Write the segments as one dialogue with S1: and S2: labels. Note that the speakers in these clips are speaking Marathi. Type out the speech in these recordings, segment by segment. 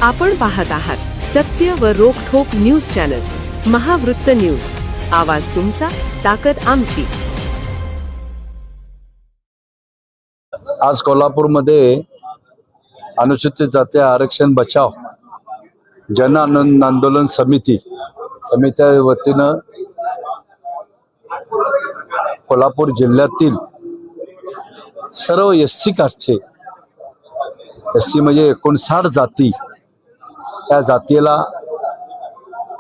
S1: आपण पाहत आहात सत्य व रोखठोक न्यूज चॅनल महावृत्त न्यूज। आवाज तुमचा, ताकद आमची।
S2: आज कोल्हापूरमध्ये अनुसूचित जाती आरक्षण बचाव जन आंदोलन समितीच्या वतीनं कोल्हापूर जिल्ह्यातील सर्व एससी कास्टचे एससी म्हणजे 59 जाती, त्या जातीला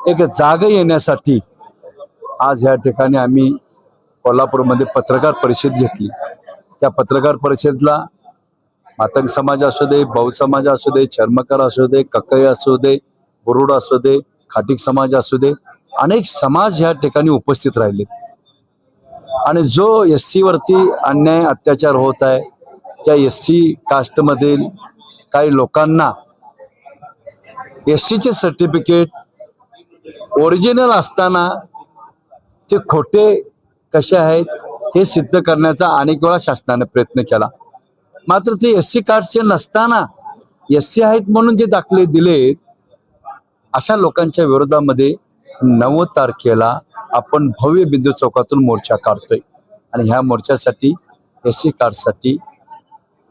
S2: एक जागा येण्यासाठी आज या ठिकाणी आम्ही कोल्हापूरमध्ये पत्रकार परिषद घेतली। त्या पत्रकार परिषदेला मातंग समाज असू दे, बहु समाज असू दे, चर्मकार असू दे, कक्कई असू दे, बुरुड असू दे, खाटीक समाज असू दे, अनेक समाज या ठिकाणी उपस्थित राहिले। आणि जो एससी वरती अन्याय अत्याचार होत आहे, त्या एससी कास्टमधील काही लोकांना एससीचे सर्टिफिकेट ओरिजिनल असताना ते खोटे कसे आहेत हे सिद्ध करण्याचा अनेक वेळा शासनाने प्रयत्न केला। मात्र ते एससी कास्टचे नसताना एससी आहेत म्हणून जे दाखले दिलेत, अशा लोकांच्या विरोधामध्ये 9 तारखेला आपण भव्य बिंदू चौकातून मोर्चा काढतोय। आणि ह्या मोर्चासाठी एससी कास्टसाठी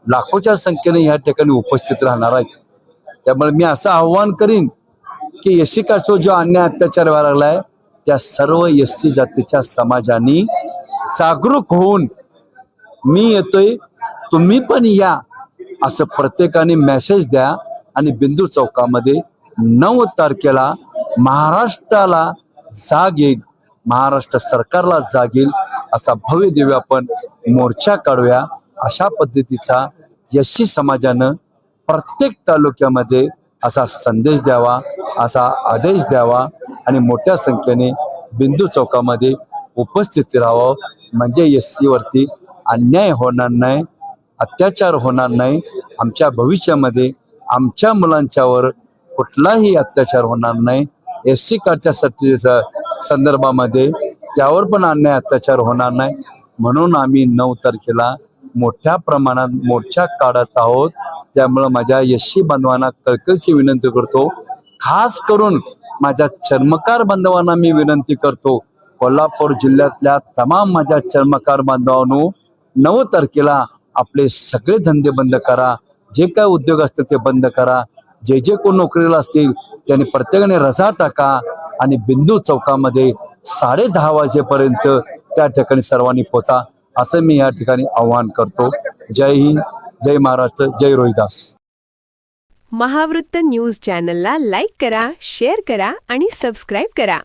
S2: लाखोच्या संख्येने या ठिकाणी उपस्थित राहणार आहेत। त्यामुळे मी असं आव्हान करीन की एससी कास्टवर जो अन्याय अत्याचार व्हायला लागलाय, त्या सर्व एससी जातीच्या समाजाने जागरूक होऊन मी येतोय, तुम्ही पण या असं प्रत्येकाने मेसेज द्या। आणि बिंदू चौकामध्ये 9 तारखेला महाराष्ट्राला जाग येईल, महाराष्ट्र सरकारला जाग येईल असा भव्य दिव्य आपण मोर्चा काढूया। अशा पद्धतीचा एससी समाजानं प्रत्येक तालुक्यामध्ये असा संदेश द्यावा, असा आदेश द्यावा आणि मोठ्या संख्येने बिंदू चौकामध्ये उपस्थित राहावं। म्हणजे एससी वरती अन्याय होणार नाही, अत्याचार होणार नाही, आमच्या भविष्यामध्ये आमच्या मुलांच्यावर कुठलाही अत्याचार होणार नाही, एससी कास्टच्या संदर्भामध्ये त्यावर पण अन्याय अत्याचार होणार नाही। म्हणून आम्ही 9 तारखेला मोठ्या प्रमाणात मोर्चा काढत आहोत। त्यामुळे माझ्या एससी बांधवांना कळकळीची विनंती करतो, खास करून माझ्या चर्मकार बांधवांना मी विनंती करतो, कोल्हापूर जिल्ह्यातल्या तमाम माझ्या चर्मकार बांधवांनो, 9 तारखेला आपले सगळे धंदे बंद करा, जे काय उद्योग असतील ते बंद करा, जे कोण नोकरीला असतील त्यांनी प्रत्येकाने रजा टाका आणि बिंदू चौकामध्ये 10:30 वाजेपर्यंत त्या ठिकाणी सर्वांनी पोचा, असं मी या ठिकाणी आवाहन करतो। जय हिंद, जय महाराष्ट्र, जय रोहिदास।
S1: महावृत्त न्यूज चॅनलला लाईक करा, शेअर करा आणि सबस्क्राइब करा।